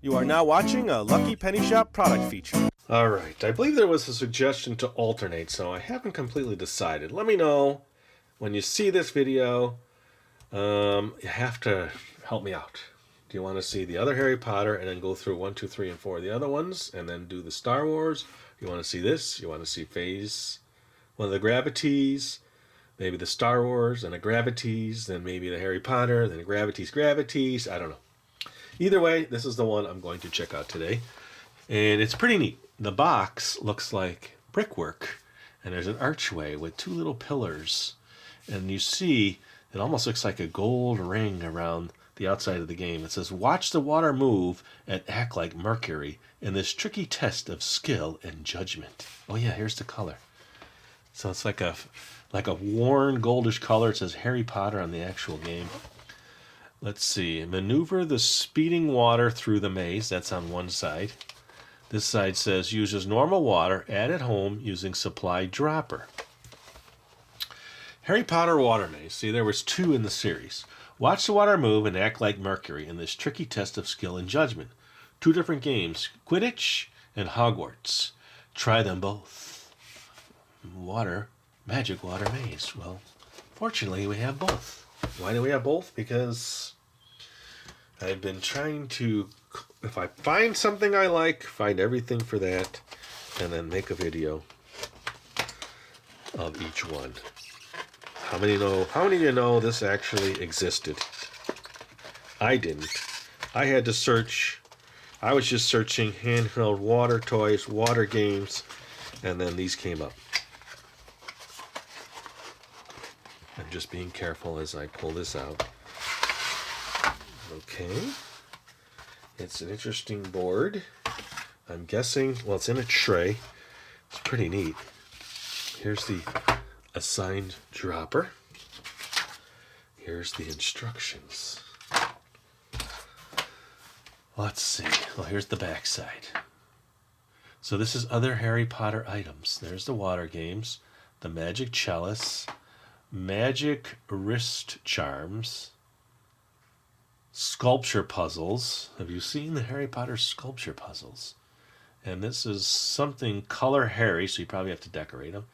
You are now watching a Lucky Penny Shop product feature. Alright, I believe there was a suggestion to alternate, so I haven't completely decided. Let me know when you see this video. You have to help me out. Do you want to see the other Harry Potter and then go through 1, 2, 3, and 4 of the other ones and then do the Star Wars? You want to see this? You want to see phase 1 of the Gravities, maybe the Star Wars and the Gravities, then maybe the Harry Potter, then the Gravities. I don't know. Either way, this is the one I'm going to check out today. And it's pretty neat. The box looks like brickwork, and there's an archway with 2 little pillars. And you see, it almost looks like a gold ring around the outside of the game. It says, watch the water move and act like Mercury in this tricky test of skill and judgment. Oh yeah, here's the color. So it's like a worn goldish color. It says Harry Potter on the actual game. Let's see. Maneuver the speeding water through the maze. That's on one side. This side says uses normal water, add at home using supply dropper. Harry Potter water maze. See, there was 2 in the series. Watch the water move and act like Mercury in this tricky test of skill and judgment. 2 different games, Quidditch and Hogwarts. Try them both. Magic water maze. Well, fortunately we have both. Why do we have both? Because I've been trying to, if I find something I like, find everything for that, and then make a video of each one. How many of you know this actually existed? I didn't. I had to search. I was just searching handheld water toys, water games, and then these came up. I'm just being careful as I pull this out. Okay. It's an interesting board. I'm guessing, well, it's in a tray. It's pretty neat. Here's the assigned dropper. Here's the instructions. Let's see. Well, here's the back side. So this is other Harry Potter items. There's the water games, the magic chalice, magic wrist charms, sculpture puzzles. Have you seen the Harry Potter sculpture puzzles? And this is something color Harry, so you probably have to decorate them.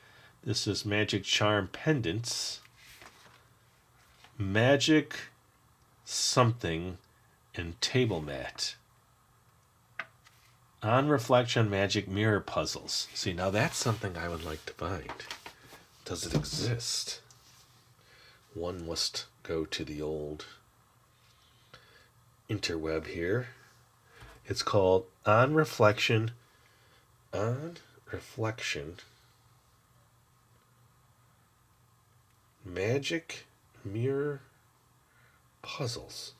This is magic charm pendants, magic something, and table mat. On reflection magic mirror puzzles. See, now that's something I would like to find. Does it exist? One must go to the old interweb here. It's called On Reflection Magic Mirror Puzzles.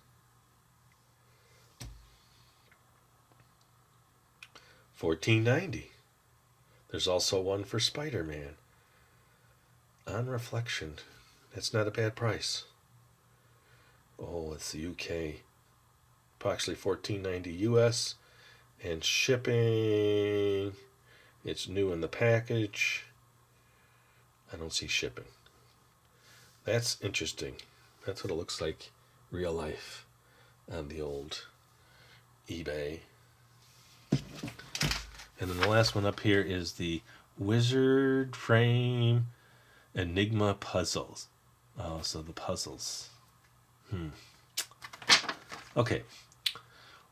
$14.90. There's also one for Spider-Man. On Reflection. That's not a bad price. Oh, it's the UK. Approximately $14.90 US. And shipping. It's new in the package. I don't see shipping. That's interesting. That's what it looks like real life on the old eBay. And then the last one up here is the Wizard Frame Enigma Puzzles. Oh, so the puzzles. Okay.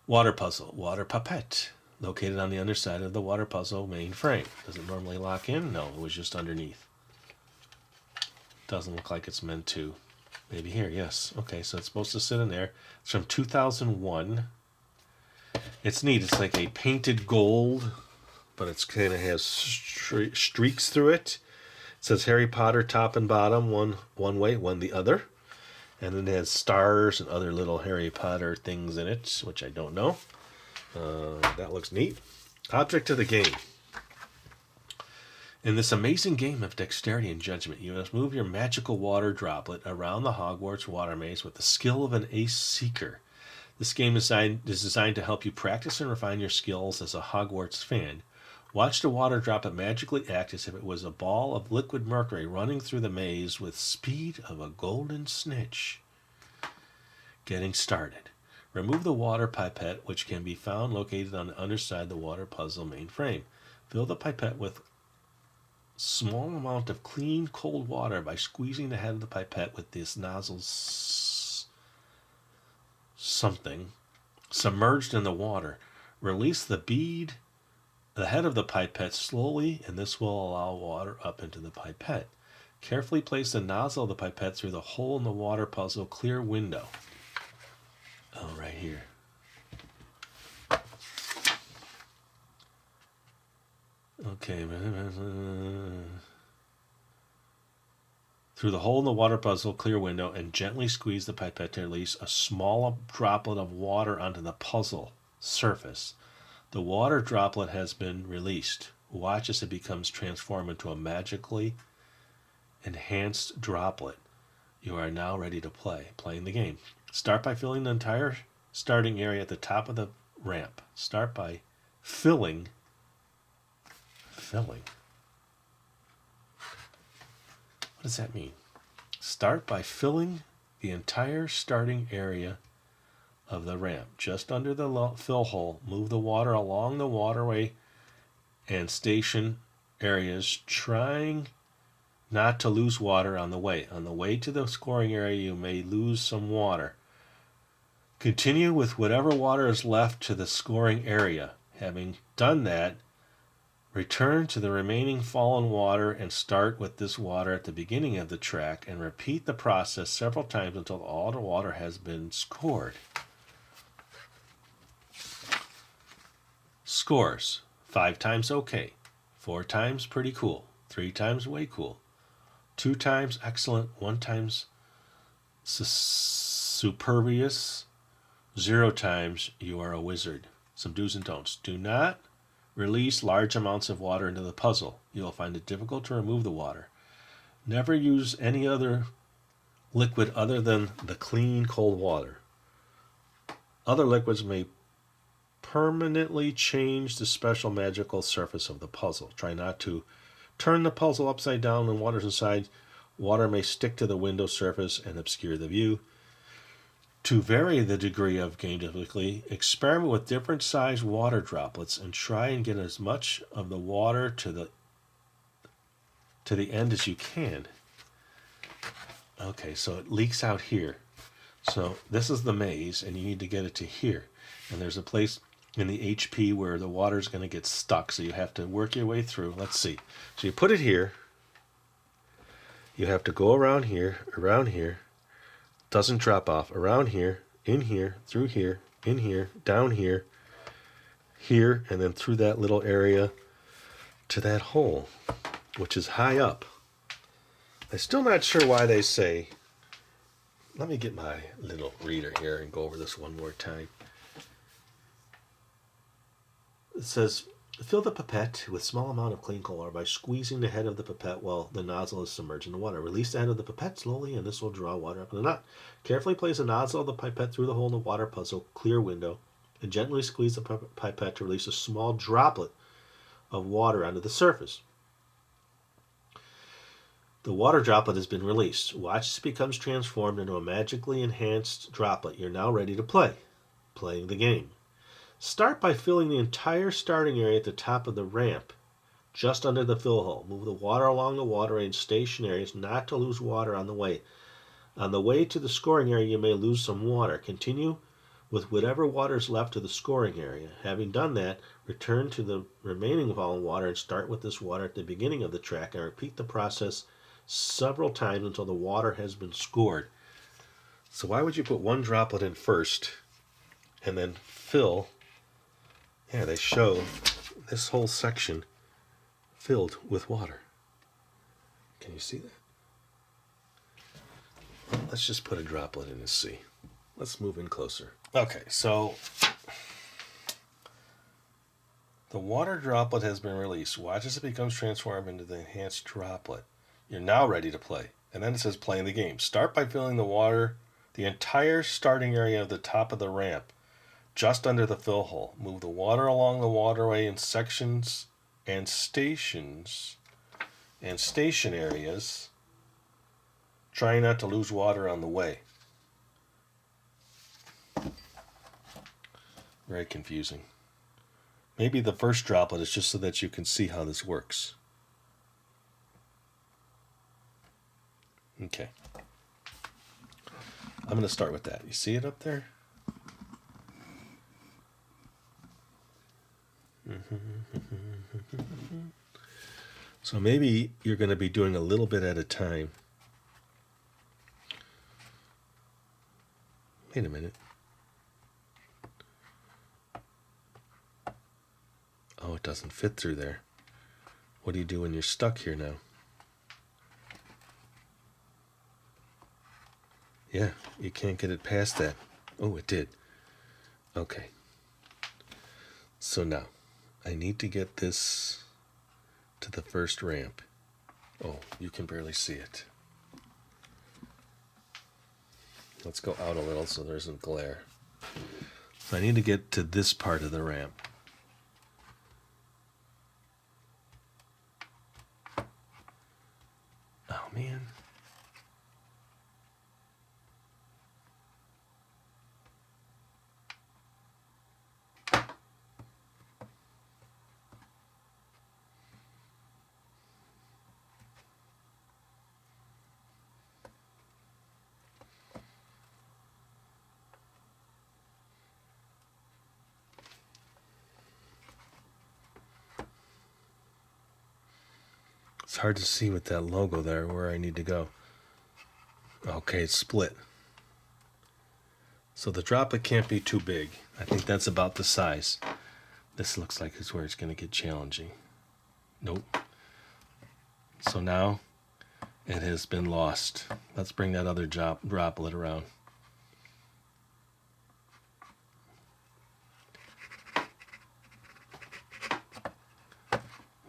Water puzzle. Water puppet. Located on the underside of the water puzzle main frame. Does it normally lock in? No, it was just underneath. Doesn't look like it's meant to. Maybe here, yes. Okay, so it's supposed to sit in there. It's from 2001. It's neat. It's like a painted gold, but it's kind of has streaks through it. It says Harry Potter top and bottom, one way, one the other. And then it has stars and other little Harry Potter things in it, which I don't know. That looks neat. Object of the game. In this amazing game of dexterity and judgment, you must move your magical water droplet around the Hogwarts water maze with the skill of an ace seeker. This game is designed to help you practice and refine your skills as a Hogwarts fan. Watch the water droplet magically act as if it was a ball of liquid mercury running through the maze with speed of a golden snitch. Getting started. Remove the water pipette, which can be found located on the underside of the water puzzle main frame. Fill the pipette with small amount of clean cold water by squeezing the head of the pipette with this nozzle something submerged in the water. Release the head of the pipette slowly, and this will allow water up into the pipette. Carefully place the nozzle of the pipette through the hole in the water puzzle clear window. Oh, right here. Okay. Through the hole in the water puzzle clear window and gently squeeze the pipette to release a small droplet of water onto the puzzle surface. The water droplet has been released. Watch as it becomes transformed into a magically enhanced droplet. You are now ready to play. Playing the game. Start by filling the entire starting area at the top of the ramp. Start by filling. What does that mean? Start by filling the entire starting area of the ramp. Just under the fill hole, move the water along the waterway and station areas, trying not to lose water on the way. On the way to the scoring area, you may lose some water. Continue with whatever water is left to the scoring area. Having done that, return to the remaining fallen water and start with this water at the beginning of the track and repeat the process several times until all the water has been scored. Scores. 5 times okay. 4 times pretty cool. 3 times way cool. 2 times excellent. 1 times superbious. 0 times you are a wizard. Some do's and don'ts. Do not release large amounts of water into the puzzle. You will find it difficult to remove the water. Never use any other liquid other than the clean cold water. Other liquids may permanently change the special magical surface of the puzzle. Try not to turn the puzzle upside down when water's inside. Water may stick to the window surface and obscure the view. To vary the degree of game difficulty, experiment with different sized water droplets and try and get as much of the water to the end as you can. Okay, so it leaks out here. So this is the maze, and you need to get it to here. And there's a place in the HP where the water is going to get stuck, so you have to work your way through. Let's see. So you put it here. You have to go around here, doesn't drop off, around here, in here, through here, in here, down here, here, and then through that little area to that hole, which is high up. I'm still not sure why they say, let me get my little reader here and go over this one more time. It says, fill the pipette with small amount of clean cold water by squeezing the head of the pipette while the nozzle is submerged in the water. Release the head of the pipette slowly, and this will draw water up in the knot. Carefully place the nozzle of the pipette through the hole in the water puzzle clear window, and gently squeeze the pipette to release a small droplet of water onto the surface. The water droplet has been released. Watch as it becomes transformed into a magically enhanced droplet. You're now ready to play. Playing the game. Start by filling the entire starting area at the top of the ramp, just under the fill hole. Move the water along the waterway and station areas not to lose water on the way. On the way to the scoring area, you may lose some water. Continue with whatever water is left to the scoring area. Having done that, return to the remaining fallen water and start with this water at the beginning of the track and repeat the process several times until the water has been scored. So why would you put one droplet in first and then fill? Yeah, they show this whole section filled with water. Can you see that? Let's just put a droplet in and see. Let's move in closer. Okay, so the water droplet has been released. Watch as it becomes transformed into the enhanced droplet. You're now ready to play. And then it says playing the game. Start by filling the entire starting area of the top of the ramp, just under the fill hole. Move the water along the waterway in sections and stations and station areas, trying not to lose water on the way. Very confusing. Maybe the first droplet is just so that you can see how this works. Okay. I'm going to start with that. You see it up there? So maybe you're going to be doing a little bit at a time. Wait a minute. Oh, it doesn't fit through there. What do you do when you're stuck here now? Yeah, you can't get it past that. Oh, it did. Okay. So now, I need to get this to the first ramp. Oh, you can barely see it. Let's go out a little so there isn't glare. So I need to get to this part of the ramp. Oh, man. It's hard to see with that logo there where I need to go. Okay, it's split. So the droplet can't be too big. I think that's about the size. This looks like it's where it's going to get challenging. Nope. So now it has been lost. Let's bring that other droplet around.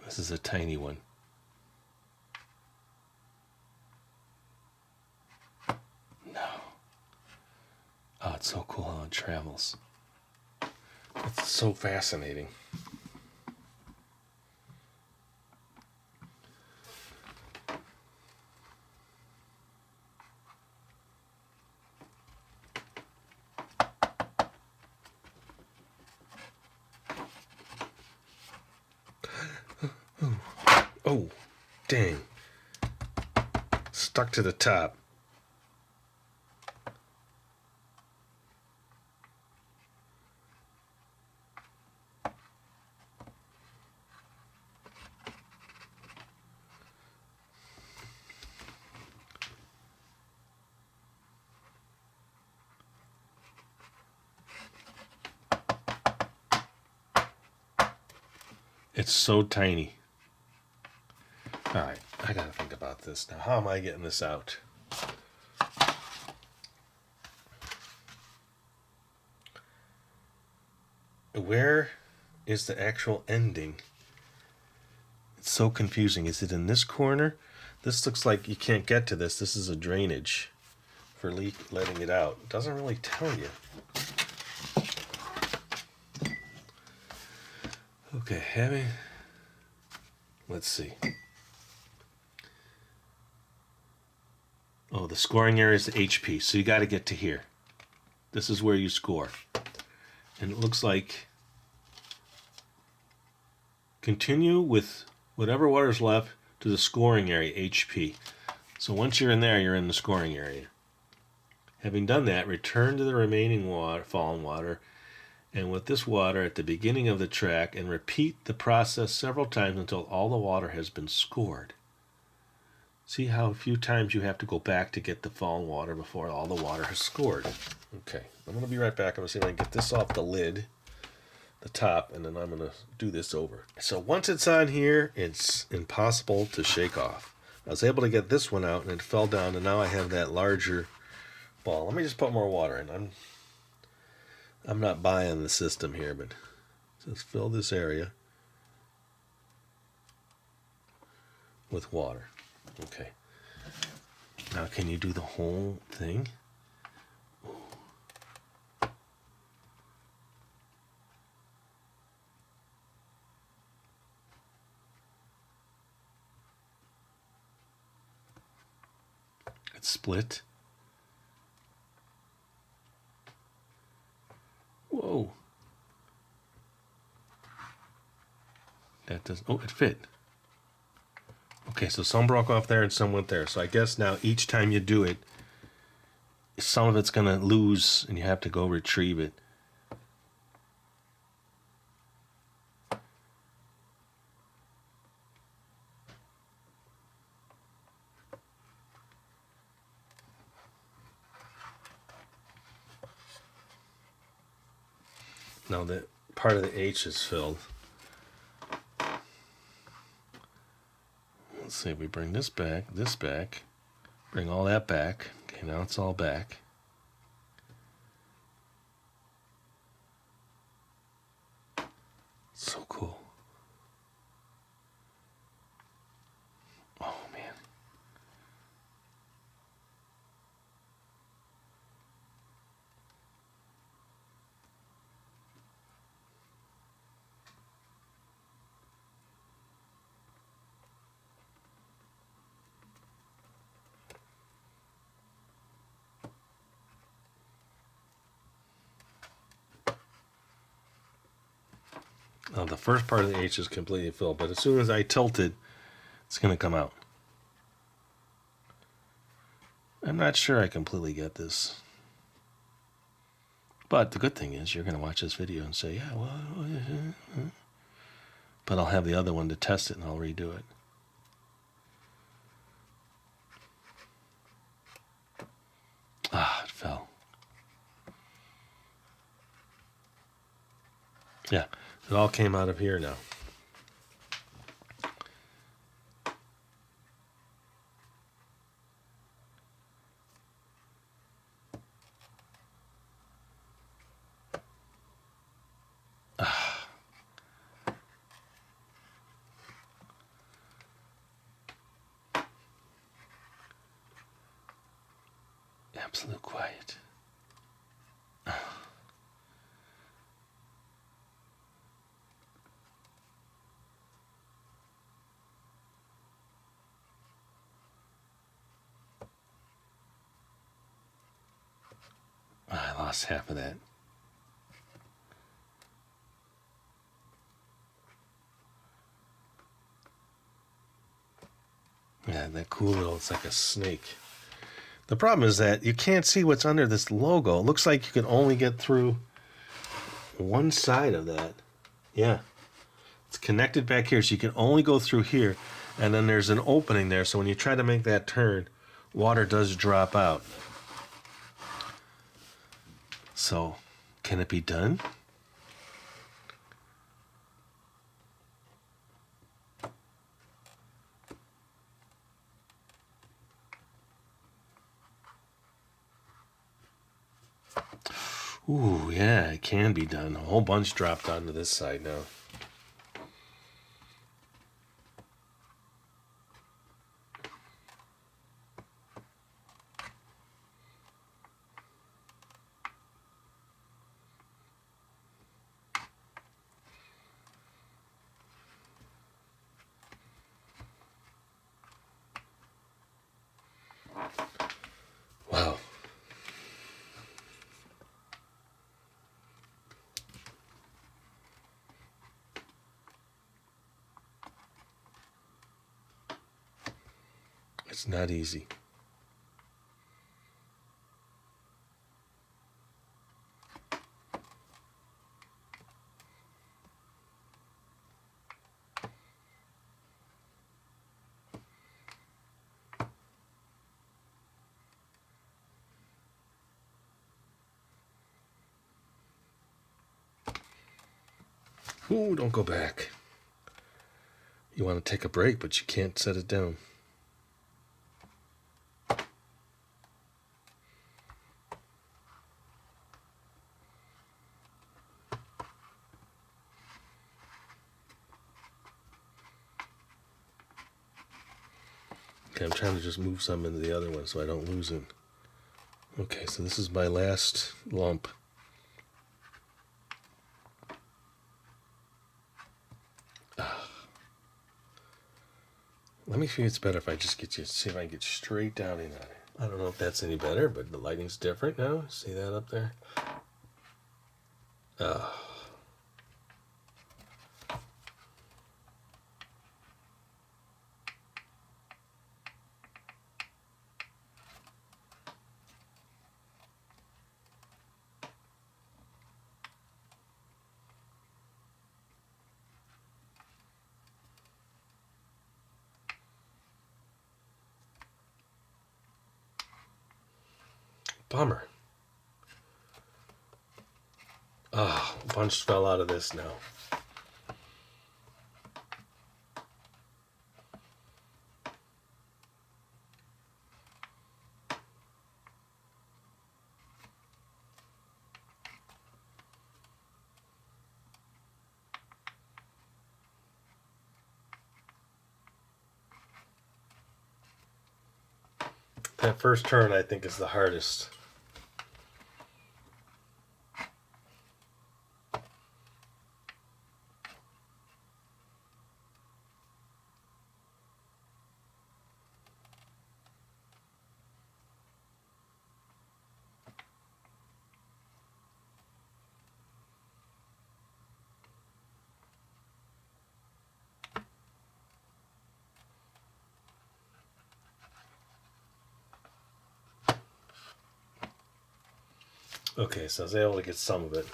This is a tiny one. Oh, it's so cool how it travels. It's so fascinating. Oh, dang. Stuck to the top. It's so tiny. All right, I gotta think about this now. How am I getting this out? Where is the actual ending? It's so confusing. Is it in this corner? This looks like you can't get to this. This is a drainage for letting it out. It doesn't really tell you. Okay, let's see. Oh, the scoring area is the HP, so you got to get to here. This is where you score. And it looks like continue with whatever water's left to the scoring area, HP. So once you're in there, you're in the scoring area. Having done that, return to the remaining water, fallen water, and with this water at the beginning of the track, and repeat the process several times until all the water has been scored. See how a few times you have to go back to get the fallen water before all the water has scored. Okay, I'm going to be right back. I'm going to see if I can get this off the lid, the top, and then I'm going to do this over. So once it's on here, it's impossible to shake off. I was able to get this one out, and it fell down, and now I have that larger ball. Let me just put more water in. I'm not buying the system here, but let's fill this area with water. Okay. Now can you do the whole thing? It's split. Whoa. That does. Oh, it fit. Okay, so some broke off there and some went there. So I guess now each time you do it, some of it's going to lose and you have to go retrieve it. Now that part of the H is filled. Let's see, we bring this back, bring all that back. Okay, now it's all back. So cool. Oh, man. Now the first part of the H is completely filled, but as soon as I tilt it, it's going to come out. I'm not sure I completely get this. But the good thing is you're going to watch this video and say, yeah, well, but I'll have the other one to test it and I'll redo it. Ah, it fell. Yeah, it all came out of here now. Absolute quiet. I lost half of that. Yeah, that cool little, it's like a snake. The problem is that you can't see what's under this logo. It looks like you can only get through one side of that. Yeah. It's connected back here, so you can only go through here. And then there's an opening there, so when you try to make that turn, water does drop out. So, can it be done? Ooh, yeah, it can be done. A whole bunch dropped onto this side now. Wow. It's not easy. Ooh, don't go back. You want to take a break, but you can't set it down. Okay, I'm trying to just move some into the other one so I don't lose it. Okay, so this is my last lump. Let me see if it's better if I just see if I can get straight down in on it. I don't know if that's any better, but the lighting's different now. See that up there? bummer. Ah, a bunch fell out of this now. That first turn, I think, is the hardest. Okay, so I was able to get some of it.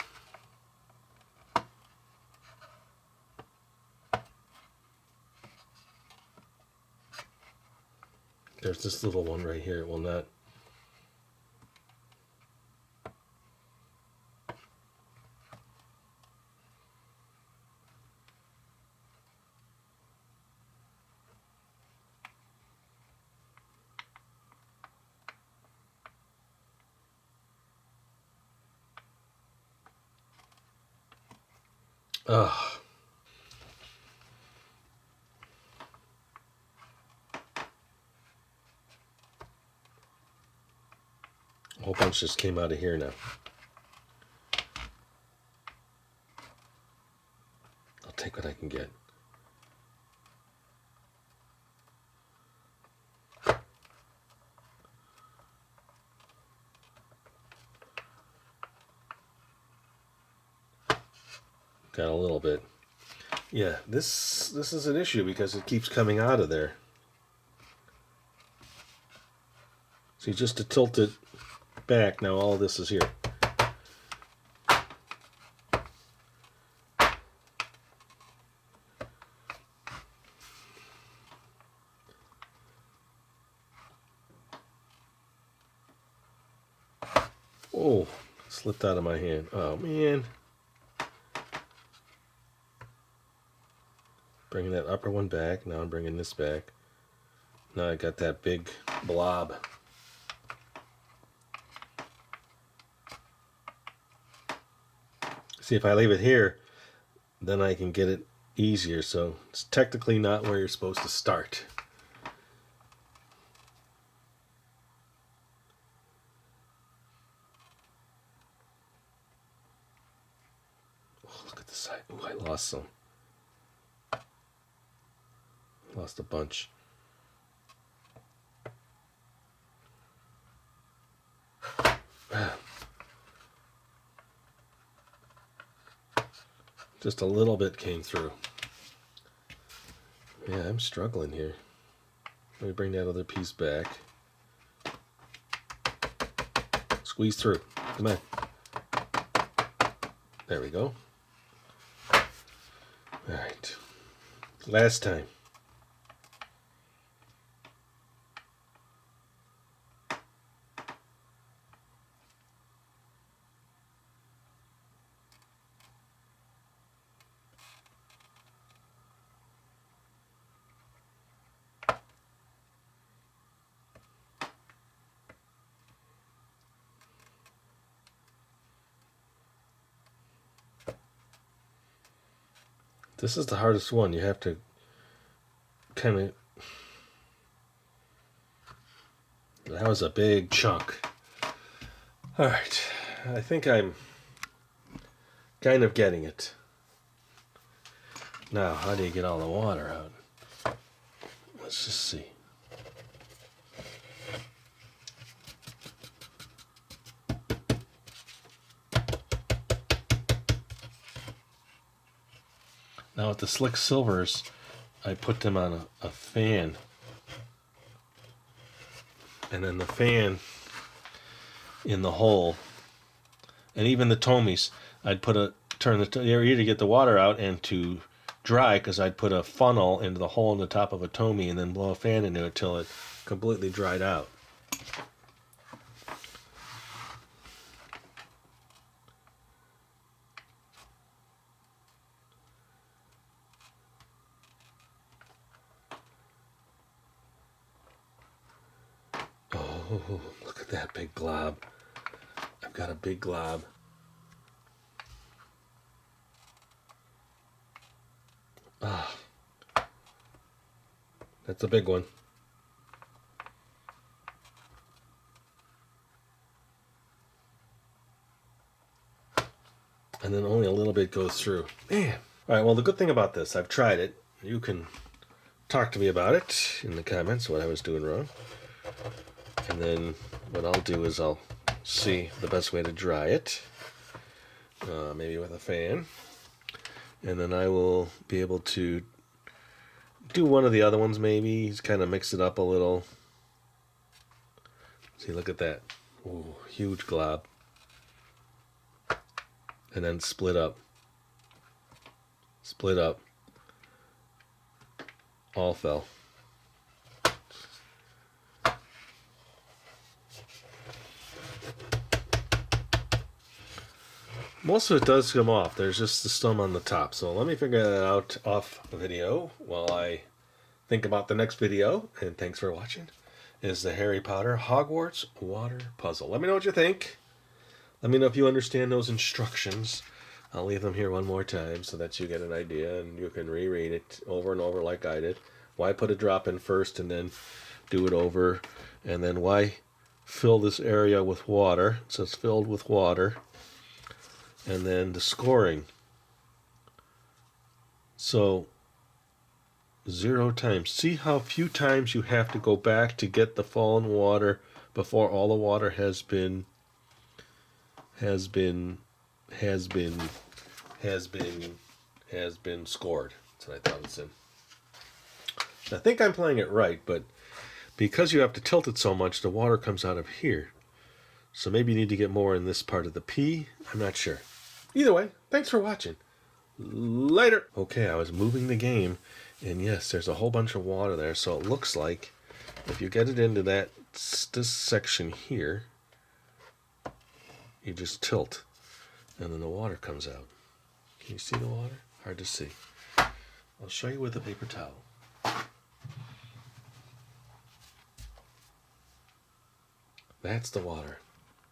There's this little one right here. It will not. Ugh. A whole bunch just came out of here now. I'll take what I can get. Got a little bit. Yeah, this is an issue because it keeps coming out of there. See, just to tilt it back, now all this is here. Oh, slipped out of my hand. Oh, man. Bringing that upper one back. Now I'm bringing this back. Now I got that big blob. See, if I leave it here, then I can get it easier. So it's technically not where you're supposed to start. Oh, look at the side. Oh, I lost some. Lost a bunch. Just a little bit came through. Yeah, I'm struggling here. Let me bring that other piece back. Squeeze through. Come on. There we go. All right. Last time. This is the hardest one. You have to kind of... That was a big chunk. All right. I think I'm kind of getting it. Now, how do you get all the water out? Let's just see. Now with the slick silvers, I put them on a fan. And then the fan in the hole. And even the tomies, I'd turn the area to get the water out and to dry, because I'd put a funnel into the hole in the top of a tomie and then blow a fan into it till it completely dried out. Oh, look at that big glob. I've got a big glob. Ah, that's a big one. And then only a little bit goes through. Man. All right, well, the good thing about this, I've tried it. You can talk to me about it in the comments, what I was doing wrong. And then what I'll do is I'll see the best way to dry it. Maybe with a fan. And then I will be able to do one of the other ones maybe. Just kind of mix it up a little. See, look at that. Ooh, huge glob. And then split up. Split up. All fell. Most of it does come off. There's just the stem on the top. So let me figure that out off the video while I think about the next video. And thanks for watching. Is the Harry Potter Hogwarts water puzzle. Let me know what you think. Let me know if you understand those instructions. I'll leave them here one more time so that you get an idea and you can reread it over and over like I did. Why put a drop in first and then do it over? And then why fill this area with water? It says filled with water. And then the scoring. So 0 times. See how few times you have to go back to get the fallen water before all the water has been scored. That's what I thought it's in. I think I'm playing it right, but because you have to tilt it so much, the water comes out of here. So maybe you need to get more in this part of the P. I'm not sure. Either way, thanks for watching. Later. Okay, I was moving the game, and yes, there's a whole bunch of water there, so it looks like if you get it into this section here, you just tilt, and then the water comes out. Can you see the water? Hard to see. I'll show you with a paper towel. That's the water.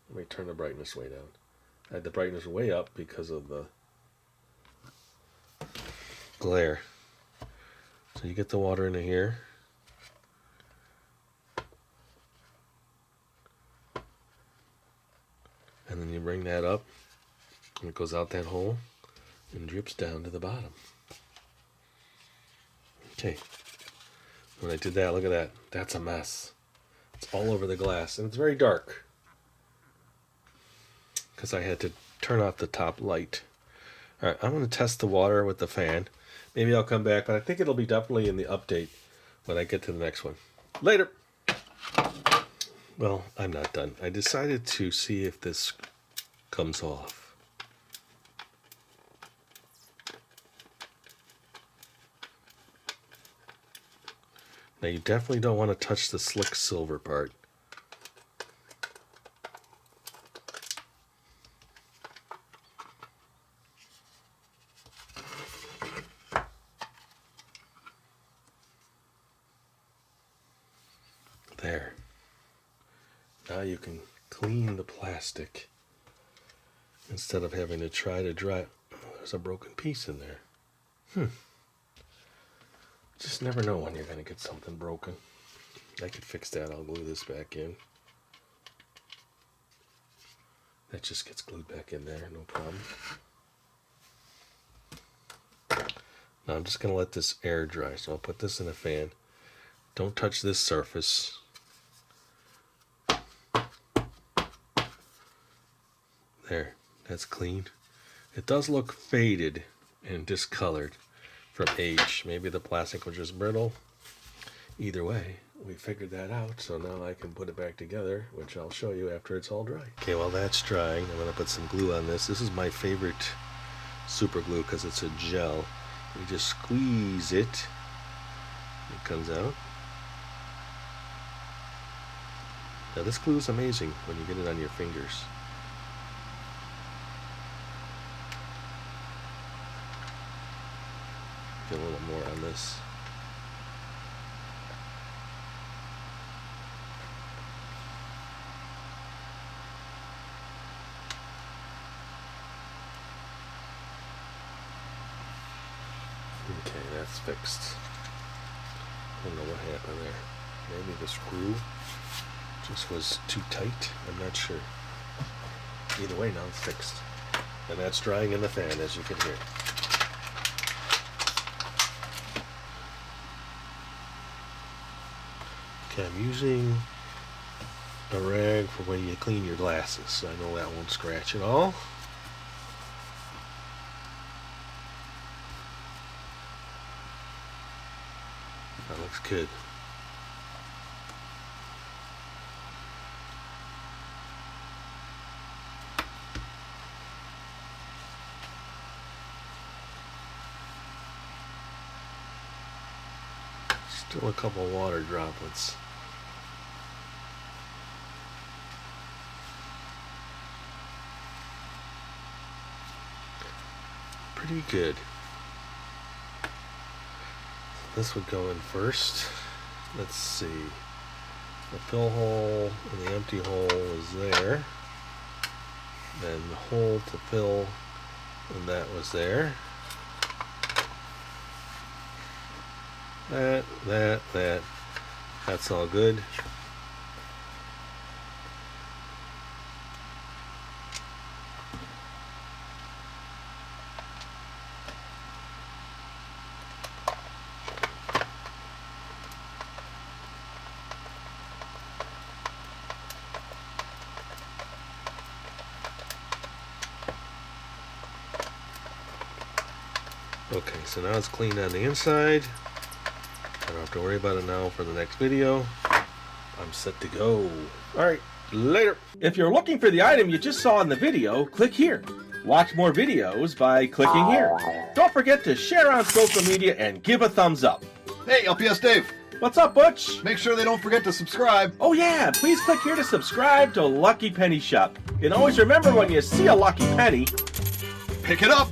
Let me turn the brightness way down. I had the brightness way up because of the glare. So you get the water into here. And then you bring that up, and it goes out that hole and drips down to the bottom. Okay. When I did that, look at that. That's a mess. It's all over the glass, and it's very dark because I had to turn off the top light. All right, I'm going to test the water with the fan. Maybe I'll come back, but I think it'll be definitely in the update when I get to the next one. Later. Well, I'm not done. I decided to see if this comes off. Now you definitely don't want to touch the slick silver part. There. Now you can clean the plastic instead of having to try to dry. Oh, there's a broken piece in there. Just never know when you're going to get something broken. I could fix that. I'll glue this back in. That just gets glued back in there, no problem. Now I'm just going to let this air dry. So I'll put this in a fan. Don't touch this surface. There, that's clean. It does look faded and discolored from age. Maybe the plastic was just brittle. Either way, we figured that out, so now I can put it back together, which I'll show you after it's all dry. Okay, while that's drying, I'm going to put some glue on this. This is my favorite super glue because it's a gel. You just squeeze it. It comes out. Now this glue is amazing when you get it on your fingers. Get a little more on this. Okay, that's fixed. I don't know what happened there. Maybe the screw just was too tight. I'm not sure. Either way, now it's fixed. And that's drying in the fan, as you can hear. Okay, I'm using a rag for when you clean your glasses, so I know that won't scratch at all. That looks good. Still a couple water droplets. Pretty good. This would go in first. Let's see. The fill hole and the empty hole is there. Then the hole to fill, and that was there. That's all good. Okay, so now it's clean on the inside. I don't have to worry about it now for the next video. I'm set to go. Alright, later. If you're looking for the item you just saw in the video, click here. Watch more videos by clicking here. Don't forget to share on social media and give a thumbs up. Hey, LPS-Dave! What's up, Butch? Make sure they don't forget to subscribe. Oh yeah, please click here to subscribe to Lucky Penny Shop. And always remember, when you see a lucky penny, Pick it up!